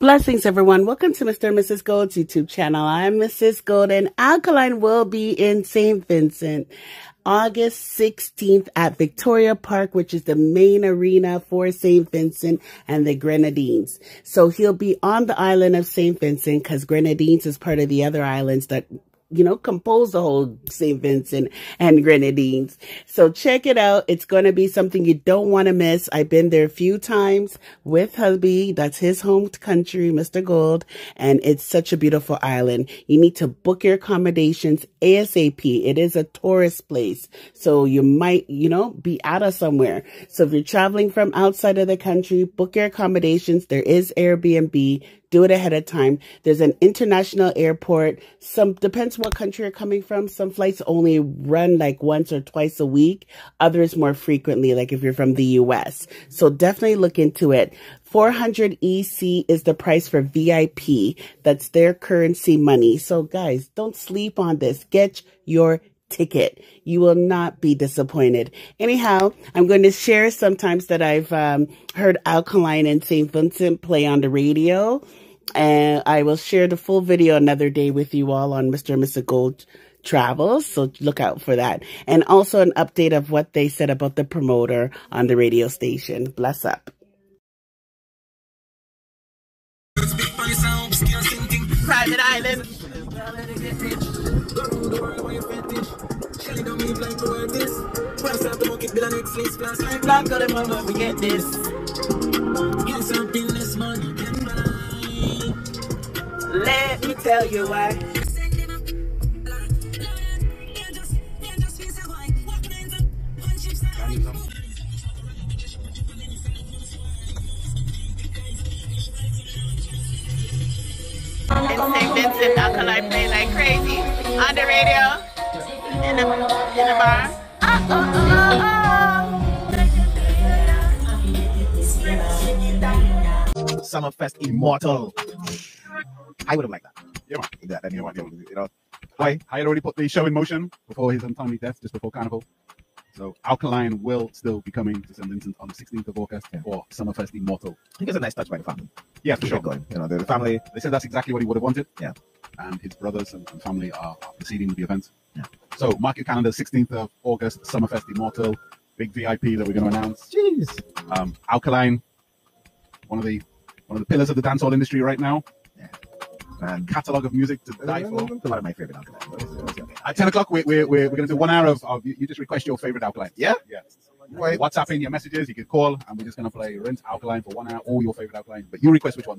Blessings, everyone. Welcome to Mr. and Mrs. Gold's YouTube channel. I'm Mrs. Gold, and Alkaline will be in St. Vincent August 16th at Victoria Park, which is the main arena for St. Vincent and the Grenadines. So he'll be on the island of St. Vincent because Grenadines is part of the other islands that compose the whole St. Vincent and Grenadines. So check it out. It's going to be something you don't want to miss. I've been there a few times with hubby. That's his home country, Mr. Gold. And it's such a beautiful island. You need to book your accommodations ASAP. It is a tourist place. So you might, be out of somewhere. So if you're traveling from outside of the country, book your accommodations. There is Airbnb. Do it ahead of time. There's an international airport. Depends what country you're coming from. Some flights only run like once or twice a week. Others more frequently, like if you're from the US. So definitely look into it. 400 EC is the price for VIP. That's their currency money. So guys, don't sleep on this. Get your ticket. You will not be disappointed. Anyhow, I'm going to share sometimes that I've heard Alkaline and St. Vincent play on the radio. And I will share the full video another day with you all on Mr. and Mrs. Gold Travels. So look out for that. And also an update of what they said about the promoter on the radio station. Bless up. Private island. Let me tell you why. In St. Vincent, Alkaline play like crazy on the radio, in the bar. Summerfest Immortal. I would have liked that. Yeah, man. Yeah, then you know. I had already put the show in motion before his untimely death, just before Carnival. So Alkaline will still be coming to St. Vincent on the 16th of August for Summerfest Immortal. I think it's a nice touch by the family. Yeah, for sure. Going. The family. They said that's exactly what he would have wanted. Yeah. And his brothers and family are proceeding with the event. Yeah. So mark your calendar, 16th of August, Summerfest Immortal. Big VIP that we're going to announce. Jeez. Alkaline, one of the pillars of the dancehall industry right now. Yeah. And catalog of music to die for. A lot of my favorite Alkaline. At 10 o'clock, we're going to do 1 hour of you just request your favorite Alkaline. Yeah? Yeah. Right. WhatsApp in your messages, you can call, and we're just going to play Rinse Alkaline for 1 hour, all your favorite Alkaline. But you request which one.